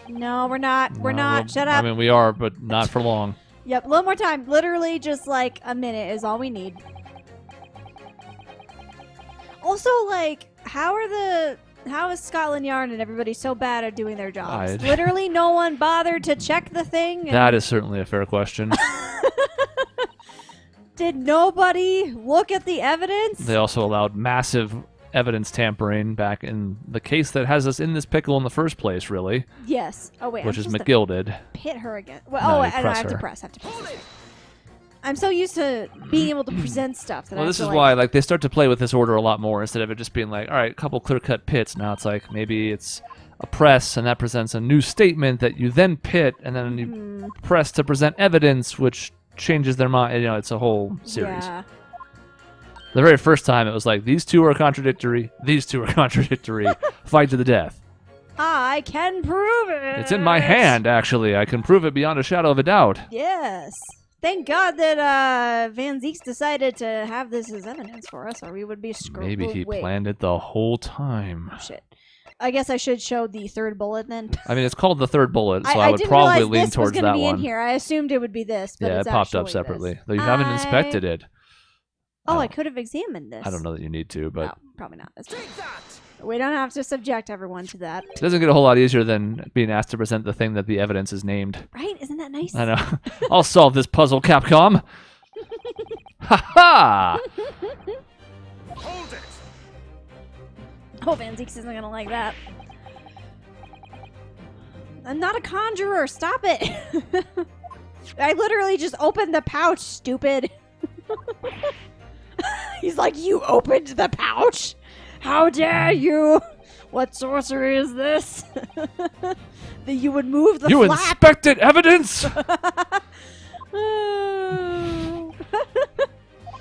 No, we're not. We're not. Well, Shut up. I mean, we are, but not for long. Yep, a little more time. Literally just like a minute is all we need. Also, like, how is Scotland Yard and everybody so bad at doing their jobs? Literally no one bothered to check the thing. That is certainly a fair question. Did nobody look at the evidence? They also allowed massive evidence tampering back in the case that has us in this pickle in the first place, really. Yes. Oh, wait. Which is McGill did. Hit her again. Well, No, I have to press. I'm so used to being able to present stuff. Well, this is why like they start to play with this order a lot more instead of it just being like, all right, a couple clear-cut pits. Now it's like maybe it's a press, and that presents a new statement that you then pit, and then you press to present evidence, which changes their mind. You know, it's a whole series. Yeah. The very first time, it was like, these two are contradictory, these two are contradictory, fight to the death. I can prove it. It's in my hand, actually. I can prove it beyond a shadow of a doubt. Yes. Thank God that Van Zieks decided to have this as evidence for us, or we would be screwed. Maybe he planned it the whole time. Oh, shit. I guess I should show the third bullet then. I mean, it's called the third bullet, so I would probably lean towards that one. I didn't realize this was going to be in here. I assumed it would be this, but yeah, it's it popped up separately. This. Though you haven't inspected it. Oh, I could have examined this. I don't know that you need to, but... No, probably not. We don't have to subject everyone to that. It doesn't get a whole lot easier than being asked to present the thing that the evidence is named. Right? Isn't that nice? I know. I'll solve this puzzle, Capcom. Ha-ha! Hold it! Oh, Van Zieks isn't going to like that. I'm not a conjurer. Stop it. I literally just opened the pouch, stupid. He's like, you opened the pouch? How dare you? What sorcery is this? That you would move the flap? You inspected evidence?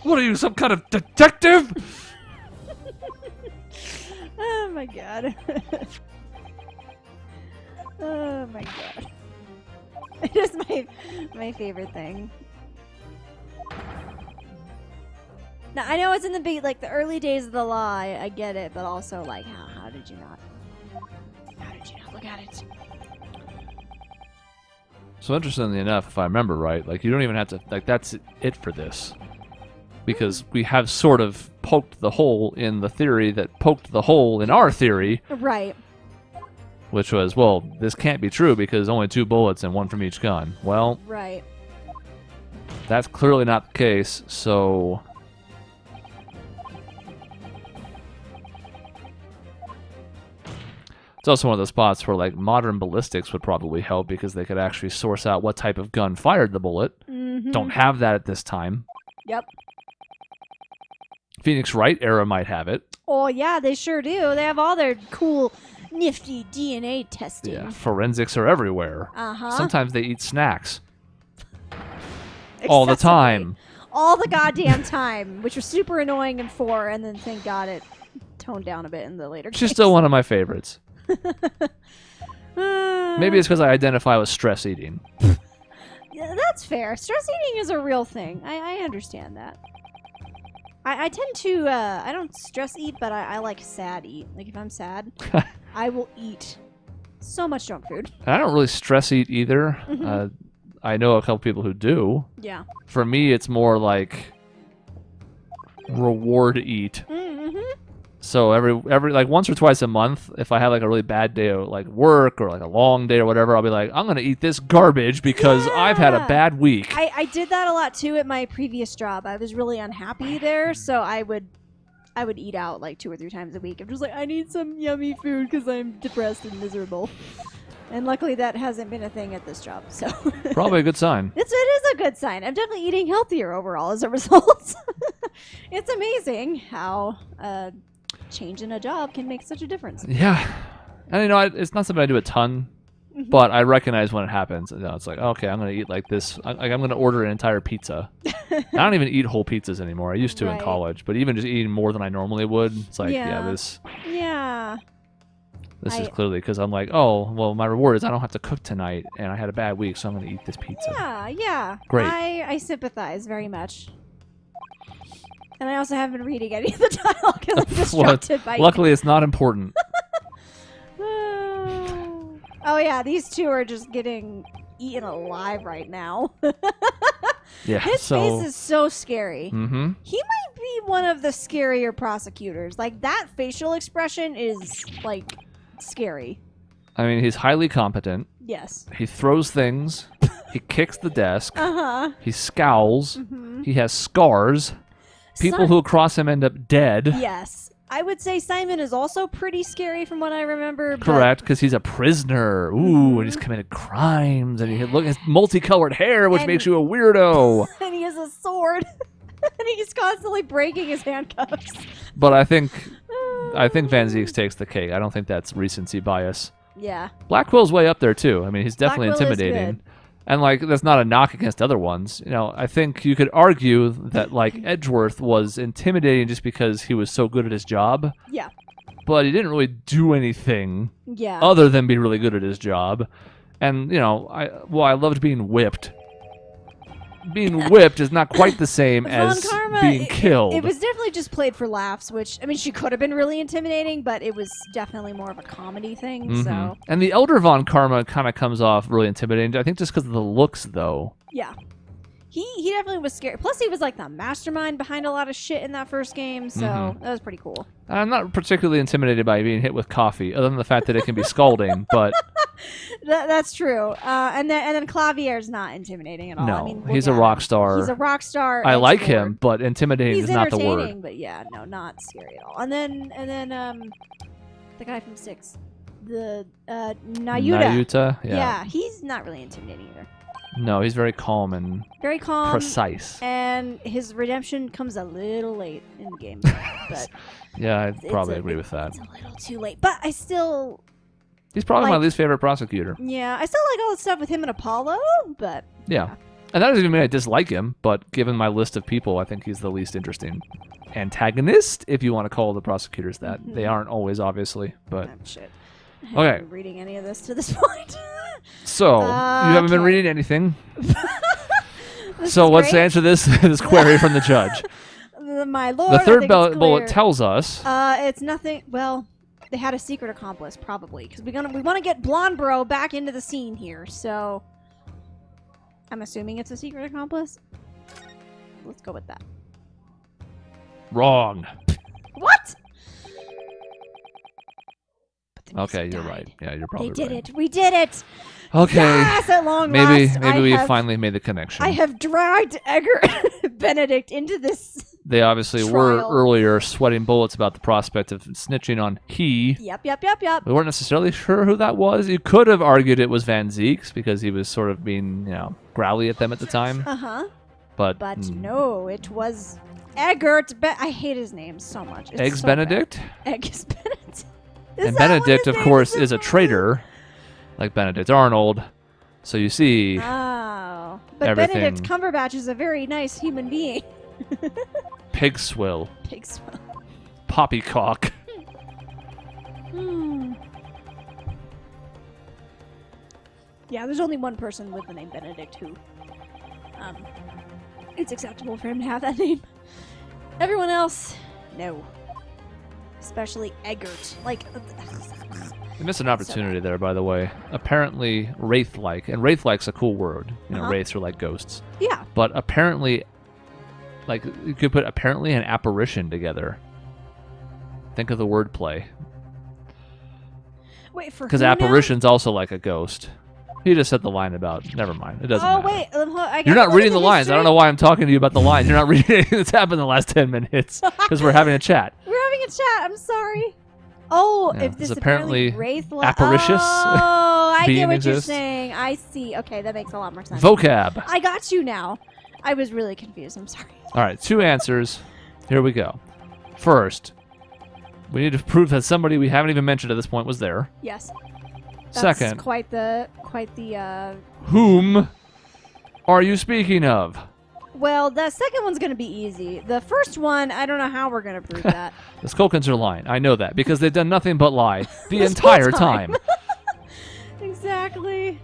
What are you, some kind of detective? Oh my god. Oh my god. It is my favorite thing. Now, I know it's in the early days of the law, I get it, but also, like, how did you not? How did you not look at it? So, interestingly enough, if I remember right, like, you don't even have to, like, that's it for this. Because we have sort of poked the hole in the theory that poked the hole in our theory. Right. Which was, well, this can't be true because only 2 bullets and 1 from each gun. Well, right. That's clearly not the case, so... It's also one of those spots where, like, modern ballistics would probably help because they could actually source out what type of gun fired the bullet. Mm-hmm. Don't have that at this time. Yep. Phoenix Wright era might have it. Oh, yeah, they sure do. They have all their cool, nifty DNA testing. Yeah, forensics are everywhere. Uh-huh. Sometimes they eat snacks. All the time. All the goddamn time, which was super annoying in 4, and then thank God it toned down a bit in the later games. She's still one of my favorites. Maybe it's because I identify with stress eating. Yeah, that's fair. Stress eating is a real thing. I understand that. I tend to, I don't stress eat, but I like sad eat. Like, if I'm sad, I will eat so much junk food. I don't really stress eat either. Mm-hmm. I know a couple people who do. Yeah. For me, it's more like reward eat. Mm-hmm. So every like once or twice a month, if I have like a really bad day of like work or like a long day or whatever, I'll be like, I'm gonna eat this garbage because I've had a bad week. I did that a lot too at my previous job. I was really unhappy there, so I would eat out like 2 or 3 times a week. I'm just like, I need some yummy food because I'm depressed and miserable. And luckily that hasn't been a thing at this job, so Probably a good sign. It is a good sign. I'm definitely eating healthier overall as a result. It's amazing how change in a job can make such a difference. Yeah. And you know, it's not something I do a ton, but I recognize when it happens. You know, it's like, okay, I'm going to eat like this. I'm going to order an entire pizza. I don't even eat whole pizzas anymore. I used to in college, but even just eating more than I normally would, it's like, this is clearly because I'm like, oh, well, my reward is I don't have to cook tonight, and I had a bad week, so I'm going to eat this pizza. Yeah. Great. I sympathize very much. And I also haven't been reading any of the dialogue because I'm distracted by Luckily, it's not important. Oh yeah, these two are just getting eaten alive right now. Yeah. His face is so scary. Mm-hmm. He might be one of the scarier prosecutors. Like, that facial expression is, like, scary. I mean, he's highly competent. Yes. He throws things. He kicks the desk. Uh-huh. He scowls. Mm-hmm. He has scars. People who cross him end up dead. Yes. I would say Simon is also pretty scary from what I remember. Correct, because he's a prisoner. Ooh, and he's committed crimes, and he has multicolored hair, which makes you a weirdo. And he has a sword. And he's constantly breaking his handcuffs. But I think Van Zieks takes the cake. I don't think that's recency bias. Yeah. Blackwell's way up there too. I mean, he's definitely Blackwell is intimidating. good. And like that's not a knock against other ones. You know, I think you could argue that like Edgeworth was intimidating just because he was so good at his job. Yeah. But he didn't really do anything Yeah. other than be really good at his job. And you know, I loved being whipped. Being whipped is not quite the same as Von Karma, being killed. It was definitely just played for laughs, which, I mean, she could have been really intimidating, but it was definitely more of a comedy thing, Mhm. so. And the elder Von Karma kind of comes off really intimidating. I think just because of the looks, though. Yeah. He definitely was scary. Plus, he was like the mastermind behind a lot of shit in that first game, so that was pretty cool. I'm not particularly intimidated by being hit with coffee, other than the fact that it can be scalding. But That's true. And then Clavier's not intimidating at all. no, I mean, he's look a at rock him. star. He's a rock star. I like edgelord. him, but intimidating He's is not the entertaining, word. but yeah, no, not scary at all. And then the guy from 6, the Nayuta. Yeah. He's not really intimidating either. No, he's very calm and Very calm. precise. And his redemption comes a little late in the game. But Yeah, I'd it's probably a- agree with that. It's a little too late. But I still, He's probably my like- least favorite prosecutor. yeah, I still like all the stuff with him and Apollo, but Yeah. And that doesn't even mean I dislike him, but given my list of people, I think he's the least interesting antagonist, if you want to call the prosecutors that. They aren't always, obviously, but... shit. I Okay. haven't been reading any of this to this point. So, you haven't been Okay. reading anything. This So is let's great. answer this this query from the judge. My lord, The I third think it's bullet clear. tells us... It's nothing. Well, they had a secret accomplice, probably, because we want to get Blonde Bro back into the scene here. So, I'm assuming it's a secret accomplice. Let's go with that. Wrong. What? But the Okay, music you're died. right. Yeah, you're They probably did right. it. We did it. Okay. Yes, at long Maybe last. we finally made the connection. I have dragged Edgar Benedict into this. They obviously were trial. earlier sweating bullets about the prospect of snitching on he. Yep. We weren't necessarily sure who that was. You could have argued it was Van Zieks because he was sort of being, growly at them at the time. Uh-huh. But No, it was Eggert. I hate his name so much. It's Eggs so bad. Benedict? Eggs Benedict. And Benedict, of course, is a traitor, like Benedict Arnold. So you see, Oh. But everything- Benedict Cumberbatch is a very nice human being. pig swill, Pig swell. poppycock. Yeah, there's only one person with the name Benedict who, it's acceptable for him to have that name. Everyone else, no. Especially Eggert. Like, You missed an opportunity there, by the way. Apparently, wraith-like, and wraith-like's a cool word. Wraiths are like ghosts. yeah. But apparently, like, you could put apparently and apparition together. Think of the wordplay. Wait, for Because who now? apparition's also like a ghost. You just said the line about. Never mind. It doesn't Oh, matter. wait. I You're gotta not look reading at the lines. I don't know why I'm talking to you about the lines. You're not reading anything that's happened in the last 10 minutes because we're having a chat. We're having a chat. I'm sorry. Oh, Yeah, if this it's apparently wraith apparicious Oh, I being get what you're exists. saying. I see. Okay, that makes a lot more sense. Vocab. I got you now. I was really confused. I'm sorry. All right, 2 answers. Here we go. First, we need to prove that somebody we haven't even mentioned at this point was there. Yes. That's Second, quite the whom are you speaking of? well, the second one's going to be easy. The first one, I don't know how we're going to prove that. The Skulkins are lying. I know that because they've done nothing but lie the This entire whole time. Exactly.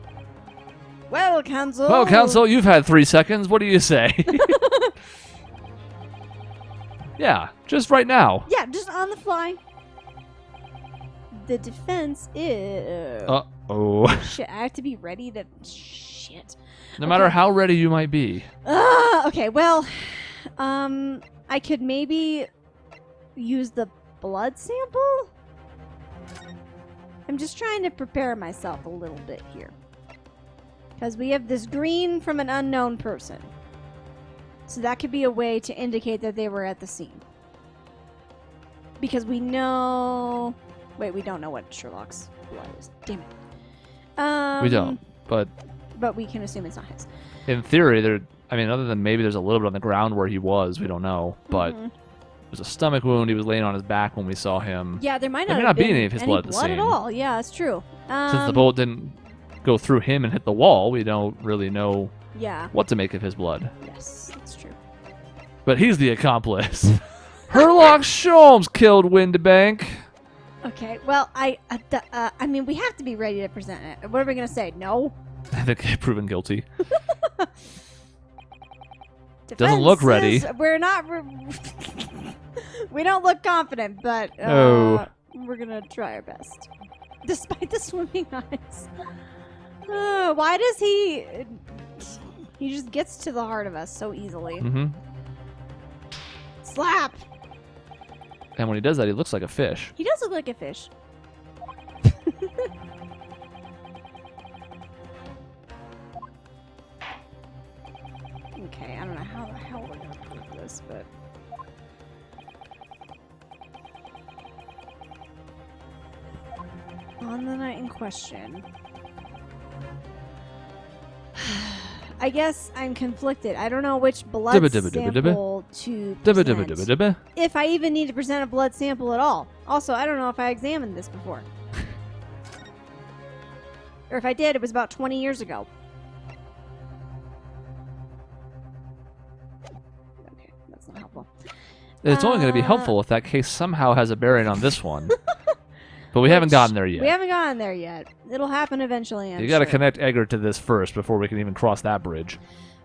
Well, Council. Well, Council, you've had 3 seconds. What do you say? Yeah, just right now. Yeah, just on the fly. the defense is... Uh-oh. Shit, I have to be ready to... Shit. No matter how ready you might be. Okay, well, I could maybe use the blood sample? I'm just trying to prepare myself a little bit here. Because we have this green from an unknown person. So that could be a way to indicate that they were at the scene. Because we know... Wait, we don't know what Sherlock's blood is. Damn it. We don't, but we can assume it's not his. in theory, other than maybe there's a little bit on the ground where he was, we don't know, but Mhm. there's a stomach wound. He was laying on his back when we saw him. Yeah, there might There not may have not be been any of his blood at the at scene. all. Yeah, that's true. Since the bullet didn't go through him and hit the wall, we don't really know Yeah. what to make of his blood. Yes, that's true. But he's the accomplice. Herlock Sholmes killed Windibank. Okay, well, I mean, we have to be ready to present it. What are we gonna say? No. I think proven guilty. Doesn't look ready. We're not. We don't look confident, but No. we're gonna try our best, despite the swimming eyes. Why does he? He just gets to the heart of us so easily. Mm-hmm. Slap. And when he does that, he looks like a fish. He does look like a fish. Okay, I don't know how the hell we're gonna prove this, but on the night in question, I guess I'm conflicted. I don't know which blood Dibba dibba dibba dibba. sample to Dibba dibba present. dibba dibba. If I even need to present a blood sample at all. Also, I don't know if I examined this before. Or if I did, it was about 20 years ago. Okay, that's not helpful. It's only going to be helpful if that case somehow has a bearing on this one. But we haven't gotten there yet. We haven't gotten there yet. It'll happen eventually. You got to connect Edgar to this first before we can even cross that bridge.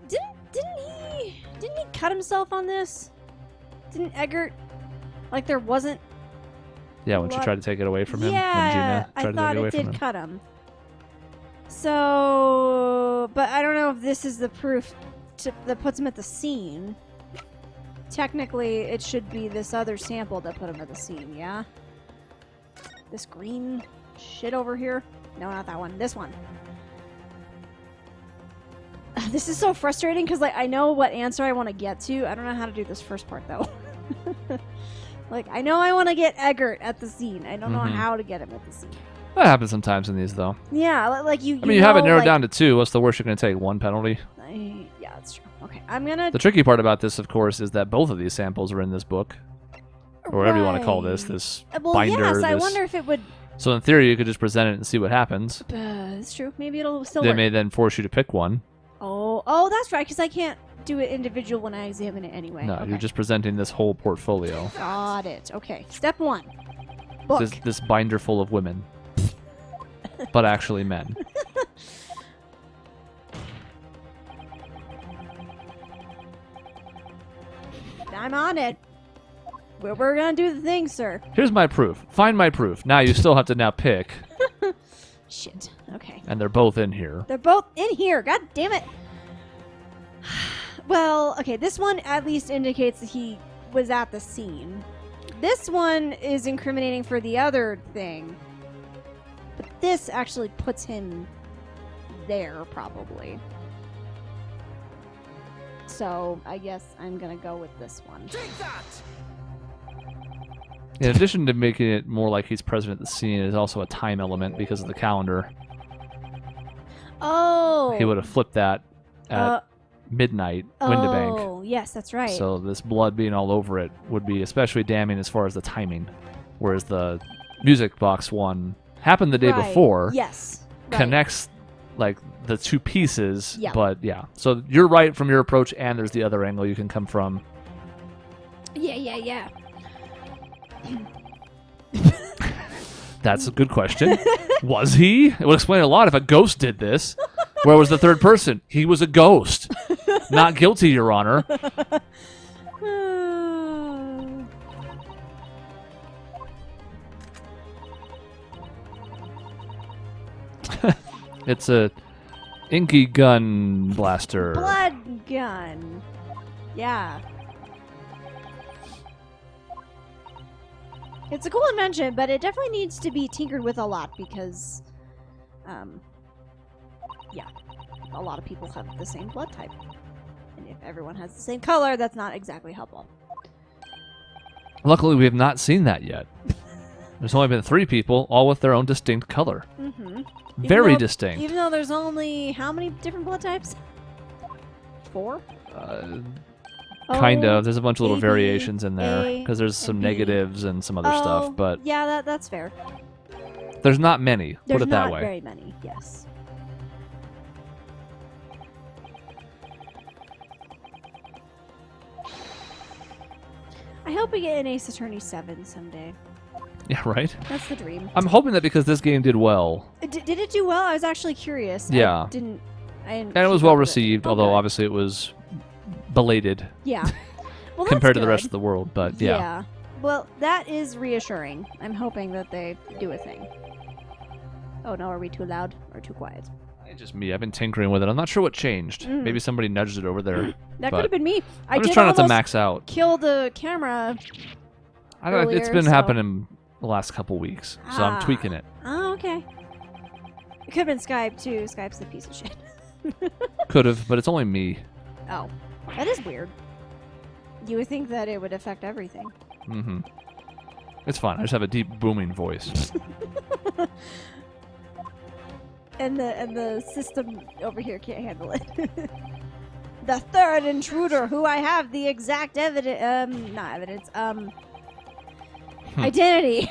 Didn't he cut himself on this? Didn't Eggert, like there wasn't? Yeah, when she tried to take it away from him. Yeah, when Gina tried I to thought take it away it from did him. cut him. So, but I don't know if this is the proof that puts him at the scene. Technically, it should be this other sample that put him at the scene. Yeah. This green shit over here. No, not that one. This one. This is so frustrating because like I know what answer I want to get to. I don't know how to do this first part though. Like I know I want to get Eggert at the scene. I don't know how to get him at the scene. That happens sometimes in these, though. Yeah, like you. I mean, you have it know, narrowed like, down to 2. What's the worst you're going to take? 1 penalty? Yeah, that's true. Okay, I'm gonna. The tricky part about this, of course, is that both of these samples are in this book. Or whatever you want to call this Well, binder. yes, I this- wonder if it would. So in theory, you could just present it and see what happens. It's true. Maybe it'll still They work. may then force you to pick one. Oh, that's right. Because I can't do it individual when I examine it anyway. No, okay. you're just presenting this whole portfolio. Got it. Okay. Step 1. Book. This binder full of women. But actually men. I'm on it. We're gonna do the thing, sir. Here's my proof. Find my proof. Now you still have to now pick. Shit. Okay. And they're both in here. They're both in here. God damn it. Well, okay, this one at least indicates that he was at the scene. This one is incriminating for the other thing. But this actually puts him there, probably. So, I guess I'm gonna go with this one. Take that! In addition to making it more like he's present at the scene, there's also a time element because of the calendar. Oh! He would have flipped that at midnight, Windibank. Oh, yes, that's right. So this blood being all over it would be especially damning as far as the timing. Whereas the music box one happened the day Right. before, Yes. Right. connects like the 2 pieces, Yeah. but yeah. So you're right from your approach, and there's the other angle you can come from. Yeah. That's a good question. Was he? It would explain a lot if a ghost did this. Where was the third person? He was a ghost. Not guilty, Your Honor. It's a inky gun blaster. Blood gun. Yeah. It's a cool invention, but it definitely needs to be tinkered with a lot because, yeah, a lot of people have the same blood type. And if everyone has the same color, that's not exactly helpful. Luckily, we have not seen that yet. There's only been 3 people, all with their own distinct color. Mm-hmm. Very distinct. Even though there's only how many different blood types? 4? Kind of. There's a bunch of little A, B, variations in there A, because there's some and B. negatives and some other stuff, but yeah, that's fair. there's not many. There's put it that not way. very many. Yes. I hope we get an Ace Attorney 7 someday. Yeah, right? That's the dream. I'm hoping that because this game did well. Did it do well? I was actually curious. Yeah. I didn't And it was keep well up with it. received, Oh, although good. obviously it was belated Yeah. Well, compared to that's the rest good. of the world, but yeah. Well, that is reassuring. I'm hoping that they do a thing. Oh no, are we too loud or too quiet? It's just me. I've been tinkering with it. I'm not sure what changed. Mm. Maybe somebody nudged it over there. That But could have been me. I'm I just did trying not to almost max out. kill the camera. I don't, it's earlier, been so- happening the last couple weeks, so I'm Ah. tweaking it. Oh, okay. It could have been Skype too. Skype's a piece of shit. Could have, but it's only me. Oh, that is weird. You would think that it would affect everything. Mm-hmm. It's fine. I just have a deep booming voice. And the system over here can't handle it. The third intruder, who I have the exact identity.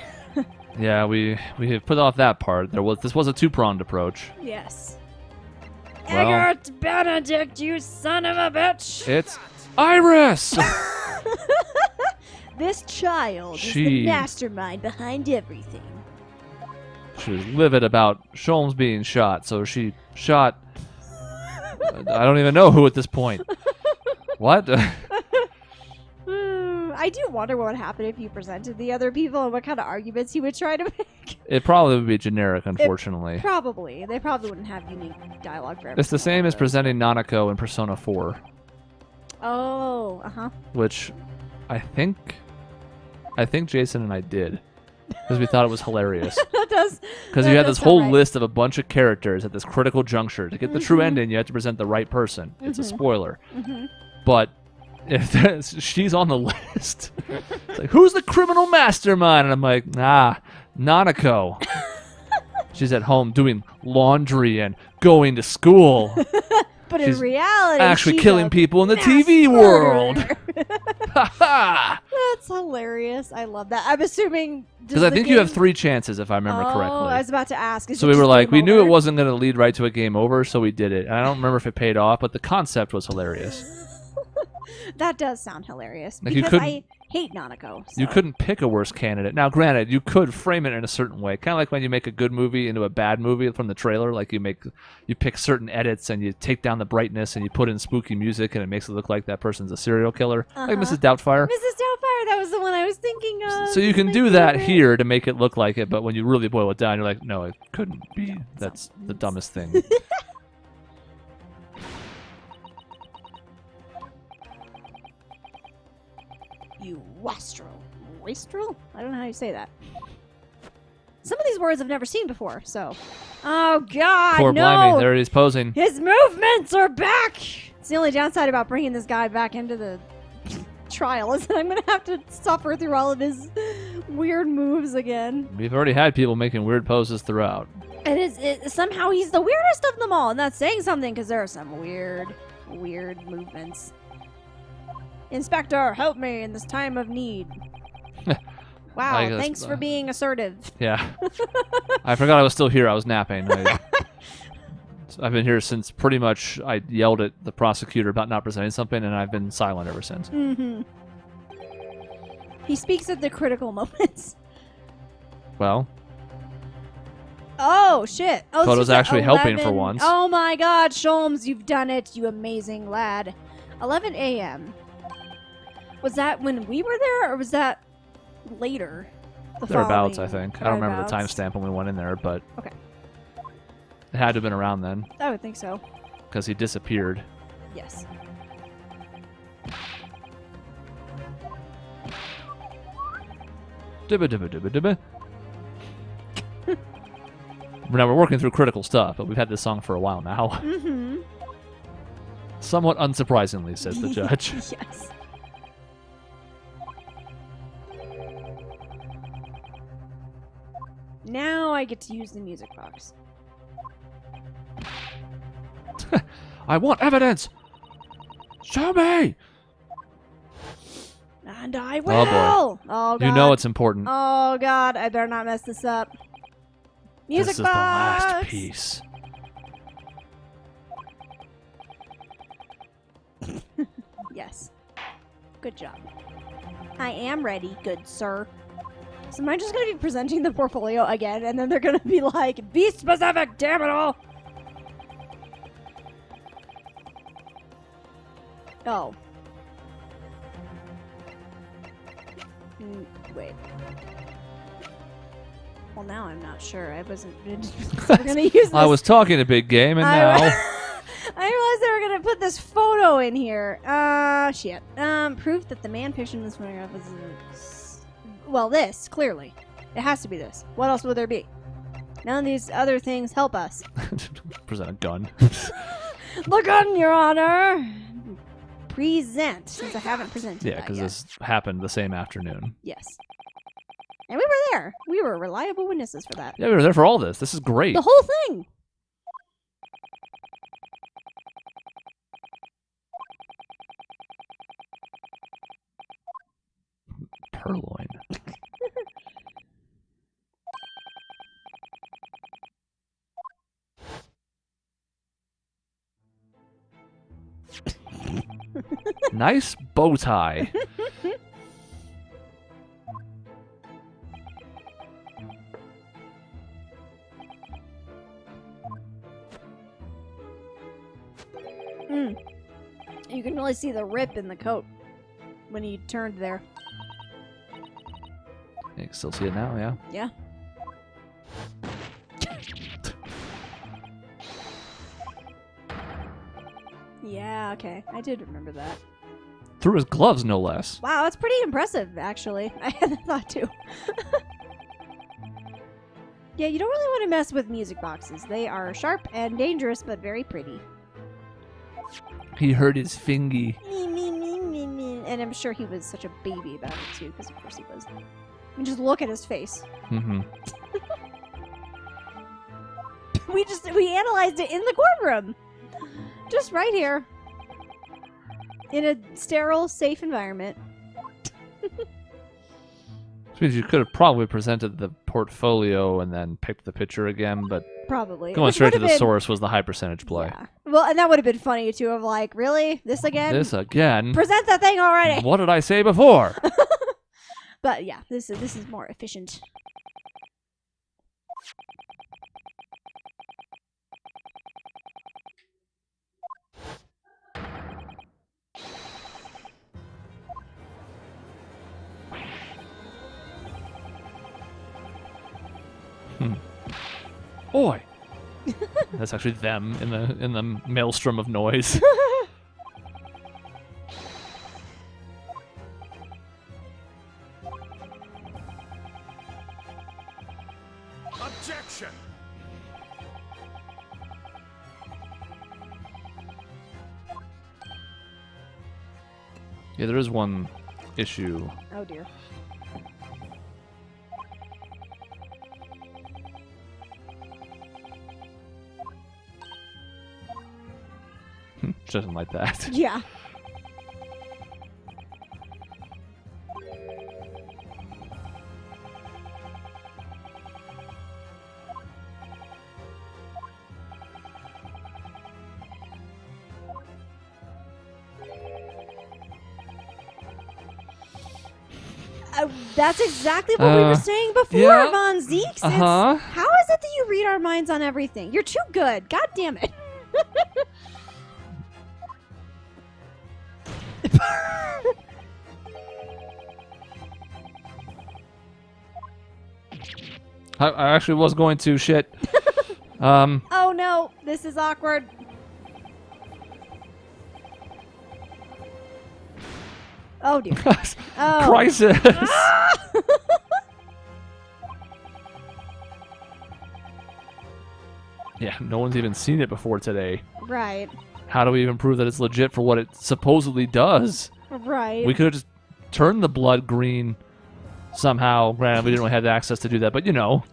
Yeah, we have put off that part. This was a 2-pronged approach. Yes. Well- Eggert Benedict, you son of a bitch! It's Iris. This child is She- the mastermind behind everything. She was livid about Sholmes being shot, so she shot. I don't even know who at this point. What? I do wonder what would happen if you presented the other people and what kind of arguments he would try to make. It probably would be generic, unfortunately. Probably. They probably wouldn't have unique dialogue for every It's the single same one as of those. presenting Nanako in Persona 4, Oh, uh-huh. which I think Jason and I did because we thought it was hilarious. That does. Because that you had does this sound whole right. list of a bunch of characters at this critical juncture. To get the true Mhm. ending, you have to present the right person. It's a Mhm. spoiler. Mm-hmm. But if she's on the list, it's like, who's the criminal mastermind? And I'm like, Nanako. She's at home doing laundry and going to school. But She's in reality, Actually she's killing a people in the mass TV world. murderer. Ha ha! That's hilarious. I love that. I'm assuming Because I think you have 3 chances, if I remember Oh, correctly. I was about to ask. Is So it we were just like, game we knew it over? wasn't going to lead right to a game over, so we did it. And I don't remember if it paid off, but the concept was hilarious. That does sound hilarious. Like, you because couldn't- I hate Nanako. You so- couldn't pick a worse candidate. Now, granted, you could frame it in a certain way, kind of like when you make a good movie into a bad movie from the trailer. Like you pick certain edits and you take down the brightness and you put in spooky music and it makes it look like that person's a serial killer, like Uh-huh. Mrs. Doubtfire. Mrs. Doubtfire, that was the one I was thinking of. So you It's can my do that favorite. here to make it look like it, but when you really boil it down, you're like, no, it couldn't be. That's the dumbest thing. You wastrel. Wastrel? I don't know how you say that. Some of these words I've never seen before, so. Oh, God, Poor no! Blimey, there he is posing. His movements are back! It's the only downside about bringing this guy back into the trial is that I'm going to have to suffer through all of his weird moves again. We've already had people making weird poses throughout. And somehow he's the weirdest of them all, and that's saying something because there are some weird movements. Inspector, help me in this time of need. Wow, I guess, thanks for being assertive. Yeah. I forgot I was still here. I was napping. I've been here since pretty much I yelled at the prosecutor about not presenting something, and I've been silent ever since. Mm-hmm. He speaks at the critical moments. Well, Oh, shit. Oh, Thought it this was at actually helping for 11. once. Oh, my God, Sholmes, you've done it, you amazing lad. 11 a.m. Was that when we were there, or was that later? The thereabouts, I following- think. I don't remember the thereabouts. timestamp when we went in there, but Okay. It had to have been around then, I would think so. because he disappeared. Yes. Dibba dibba dibba dibba. Now we're working through critical stuff, but we've had this song for a while now. Mm-hmm. Somewhat unsurprisingly, says the judge. Yes. Now I get to use the music box. I want evidence! Show me! And I will! boy. Oh, God. You know it's important. Oh, God. I better not mess this up. Music this is box! the last piece. Yes. Good job. I am ready, good sir. So am I just going to be presenting the portfolio again, and then they're going to be like, be specific, damn it all! Oh. Wait. Well, now I'm not sure. I wasn't going to use this. I was talking a big game, and now... I realized they were going to put this photo in here. Shit. Proof that the man pictured in this photograph is... Well, this, clearly. It has to be this. What else would there be? None of these other things help us. Present a gun. The gun, Your Honor! Present, since I haven't presented Yeah, that because yet. this happened the same afternoon. Yes. And we were there. We were reliable witnesses for that. Yeah, we were there for all this. This is great. The whole thing! Purloin. Nice bow tie. You can really see the rip in the coat when he turned there. You can still see it now, yeah. Yeah. Yeah, okay. I did remember that. Through his gloves, no less. Wow, that's pretty impressive, actually. I had that thought, too. Yeah, you don't really want to mess with music boxes. They are sharp and dangerous, but very pretty. He hurt his fingy. Me, me, me, me, me. And I'm sure he was such a baby about it, too, because of course he was. I mean, just look at his face. Mm-hmm. We analyzed it in the courtroom. Just right here. In a sterile, safe environment. Which means you could have probably presented the portfolio and then picked the picture again, but Probably. going Which straight to would've the been- source was the high percentage play. Yeah. Well, and that would have been funny, too, of like, really? This again? This again? Present that thing already! What did I say before? But yeah, this is more efficient. Oi! That's actually them in the maelstrom of noise. Objection! Yeah, there is one issue. Oh dear. She doesn't like that. Yeah. That's exactly what we were saying before, yeah. Von Zeeks. Uh-huh. How is it that you read our minds on everything? You're too good. God damn it. I actually was going to shit. Oh no, this is awkward. Oh dear. Oh. Crisis. Yeah, no one's even seen it before today. Right. How do we even prove that it's legit for what it supposedly does? Right. We could have just turned the blood green somehow. Granted, we didn't really have the access to do that, but you know.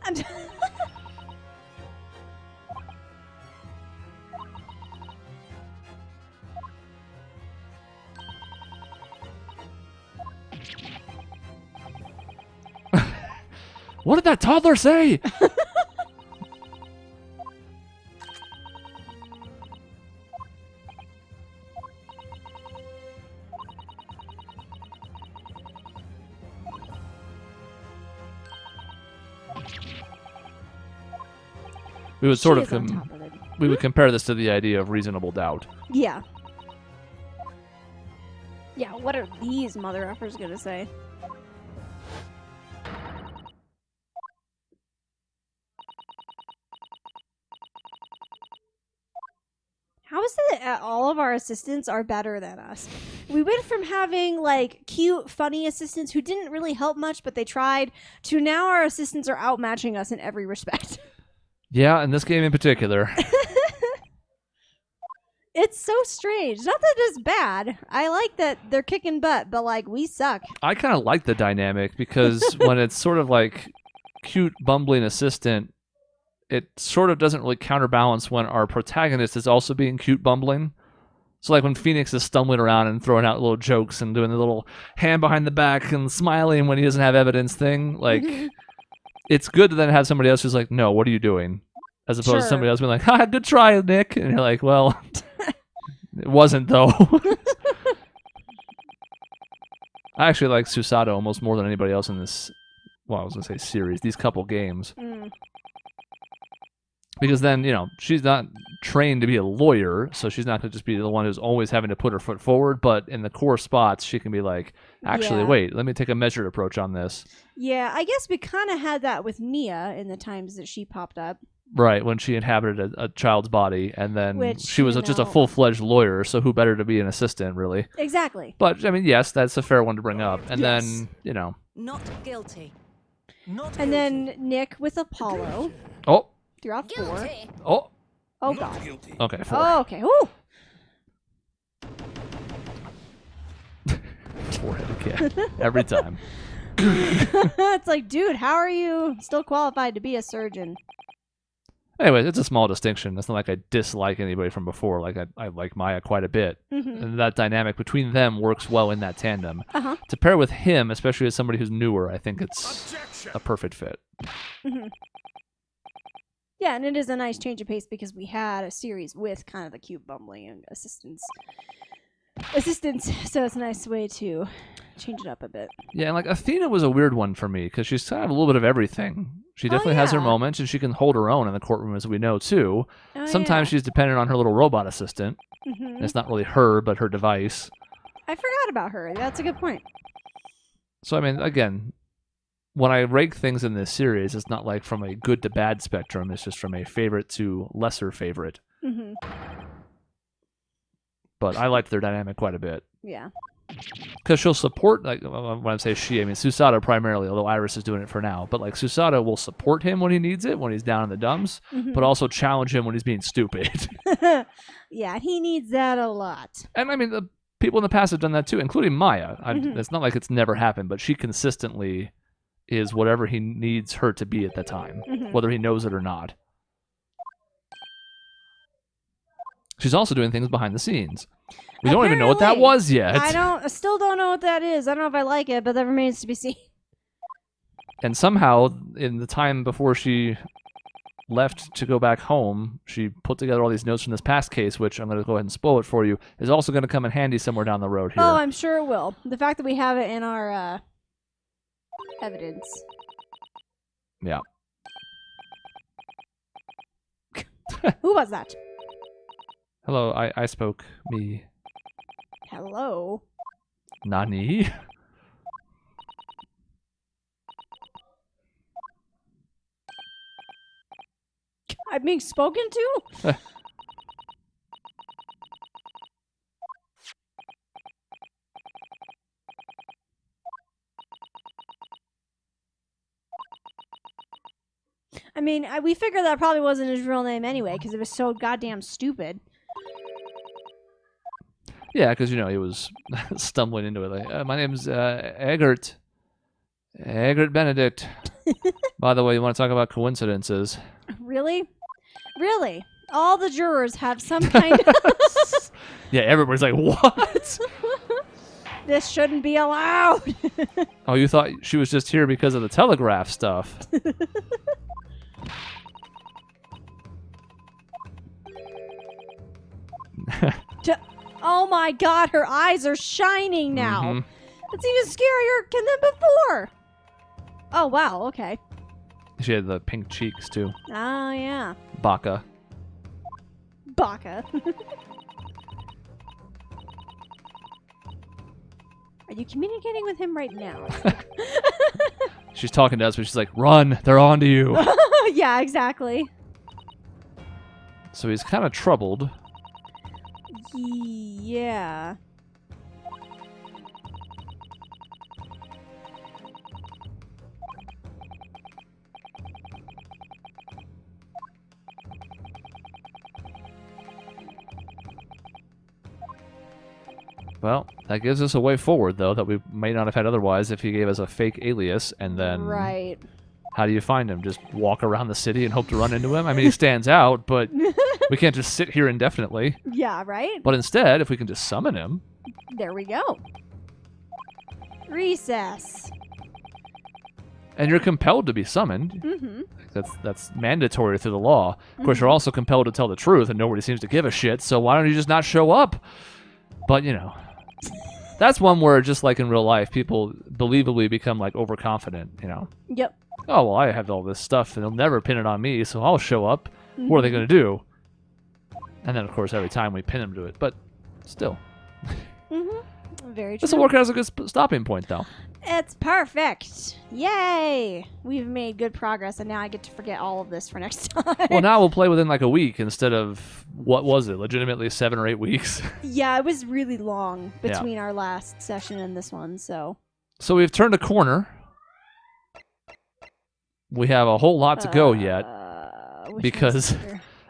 What did that toddler say? We would sort She of is on top of it. we would compare this to the idea of reasonable doubt. Yeah. Yeah, what are these mother effers gonna say? How is it that all of our assistants are better than us? We went from having, like, cute, funny assistants who didn't really help much, but they tried, to now our assistants are outmatching us in every respect. Yeah, in this game in particular. It's so strange. Not that it's bad. I like that they're kicking butt, but, like, we suck. I kind of like the dynamic because when it's sort of like cute, bumbling assistant, it sort of doesn't really counterbalance when our protagonist is also being cute, bumbling. So like when Phoenix is stumbling around and throwing out little jokes and doing the little hand behind the back and smiling when he doesn't have evidence thing, like it's good to then have somebody else who's like, no, what are you doing? As opposed to somebody else being like, ha, good try, Nick. And you're like, well, it wasn't though. I actually like Susato almost more than anybody else in this, well, I was going to say series, these couple games. Because then, you know, she's not trained to be a lawyer, so she's not going to just be the one who's always having to put her foot forward, but in the core spots, she can be like, actually, wait, let me take a measured approach on this. Yeah, I guess we kind of had that with Mia in the times that she popped up. Right, when she inhabited a child's body, and then Which, she was just a full-fledged lawyer, so who better to be an assistant, really? Exactly. But, I mean, yes, that's a fair one to bring up. And then, you know. Not guilty. Not And guilty. then Nick with Apollo. Oh. You're off 4. Guilty. Oh. Oh, Not God. guilty. Okay, 4. Oh, okay. Ooh. 4-headed cat. Every time. It's like, dude, how are you still qualified to be a surgeon? Anyways, it's a small distinction. It's not like I dislike anybody from before. Like I like Maya quite a bit. And that dynamic between them works well in that tandem. To pair with him, especially as somebody who's newer, I think it's Objection. a perfect fit. Yeah, and it is a nice change of pace because we had a series with kind of the cute bumbling and assistants, so it's a nice way to change it up a bit. Yeah, and like Athena was a weird one for me because she's kind of a little bit of everything. She definitely has her yeah. moments, and she can hold her own in the courtroom, as we know too. Oh, Sometimes she's dependent on her little robot assistant. And it's not really her, but her device. I forgot about her. That's a good point. So I mean, again, when I rank things in this series, it's not like from a good to bad spectrum. It's just from a favorite to lesser favorite. But I liked their dynamic quite a bit. Yeah. Because she'll support, like, when I say she, I mean Susato primarily, although Iris is doing it for now. But, like, Susato will support him when he needs it, when he's down in the dumps, but also challenge him when he's being stupid. Yeah, he needs that a lot. And, I mean, the people in the past have done that too, including Maya. It's not like it's never happened, but she consistently is whatever he needs her to be at the time, whether he knows it or not. She's also doing things behind the scenes. We don't even know what that was yet. I still don't know what that is. I don't know if I like it, but that remains to be seen. And somehow, in the time before she left to go back home, she put together all these notes from this past case, which I'm going to go ahead and spoil it for you, is also going to come in handy somewhere down the road here. Oh, I'm sure it will. The fact that we have it in our evidence. Yeah. Who was that? Hello, I spoke. Me. Hello. Nani? I'm being spoken to? I mean, we figured that probably wasn't his real name anyway, because it was so goddamn stupid. Yeah, because, you know, he was stumbling into it like, my name's Eggert. Eggert Benedict. By the way, you want to talk about coincidences? Really? Really? All the jurors have some kind of... Yeah, everybody's like, what? This shouldn't be allowed. Oh, you thought she was just here because of the telegraph stuff. Oh my god, her eyes are shining now. Mhm. It's even scarier than before. Oh, wow, okay. She had the pink cheeks, too. Oh, yeah. Baka. Baka. Are you communicating with him right now? She's talking to us, but she's like, run, they're on to you. Yeah, exactly. So he's kind of troubled. Yeah. Well, that gives us a way forward, though, that we may not have had otherwise if he gave us a fake alias, and then... Right. How do you find him? Just walk around the city and hope to run into him? I mean, he stands out, but we can't just sit here indefinitely. Yeah, right? But instead, if we can just summon him... There we go. Recess. And you're compelled to be summoned. Mm-hmm. That's mandatory through the law. Of course, you're also compelled to tell the truth, and nobody seems to give a shit, so why don't you just not show up? But, you know... That's one where, just like in real life, people believably become, like, overconfident, you know? Yep. Oh, well, I have all this stuff, and they'll never pin it on me, so I'll show up. What are they going to do? And then, of course, every time we pin them to it. But still. Very true. This will work out as a good stopping point, though. It's perfect. Yay! We've made good progress, and now I get to forget all of this for next time. Well, now we'll play within, like, a week instead of, what was it, legitimately 7 or 8 weeks? Yeah, it was really long between our last session and this one, so... So we've turned a corner. We have a whole lot to go yet. Because,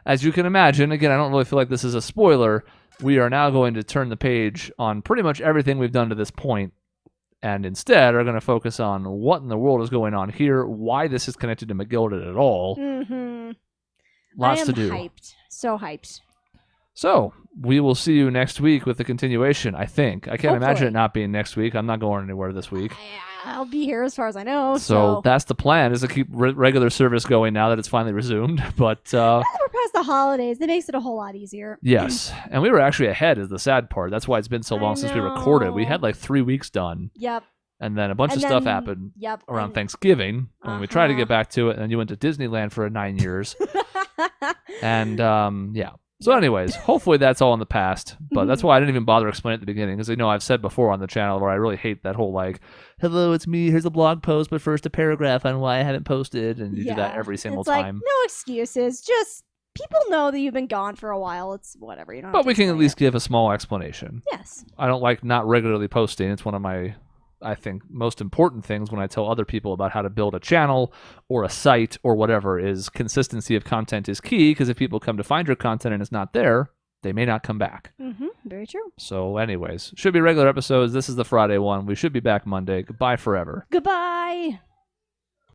as you can imagine, again, I don't really feel like this is a spoiler, we are now going to turn the page on pretty much everything we've done to this point, and instead are going to focus on what in the world is going on here, why this is connected to McGilded at all. Lots to do. Hyped. So hyped. So, we will see you next week with the continuation, I think. I can't imagine Hopefully. it not being next week. I'm not going anywhere this week. I'll be here as far as I know. So that's the plan, is to keep regular service going now that it's finally resumed. But we're past the holidays. It makes it a whole lot easier. yes, and we were actually ahead is the sad part. That's why it's been so long since we recorded. We had like 3 weeks done. Yep. And then a bunch of stuff happened around and- Thanksgiving when we tried to get back to it. And then you went to Disneyland for 9 years. And yeah. So anyways, hopefully that's all in the past. But that's why I didn't even bother explaining at the beginning. Because I've said before on the channel where I really hate that whole like, hello, it's me. Here's a blog post, but first a paragraph on why I haven't posted. And you do that every single it's time. Like, no excuses. Just people know that you've been gone for a while. It's whatever. You don't. But we can at least give a small explanation. Yes. I don't like not regularly posting. It's one of my, I think, most important things when I tell other people about how to build a channel or a site or whatever is consistency of content is key, because if people come to find your content and it's not there, they may not come back. Very true. So anyways, should be regular episodes. This is the Friday one. We should be back Monday. Goodbye forever. Goodbye.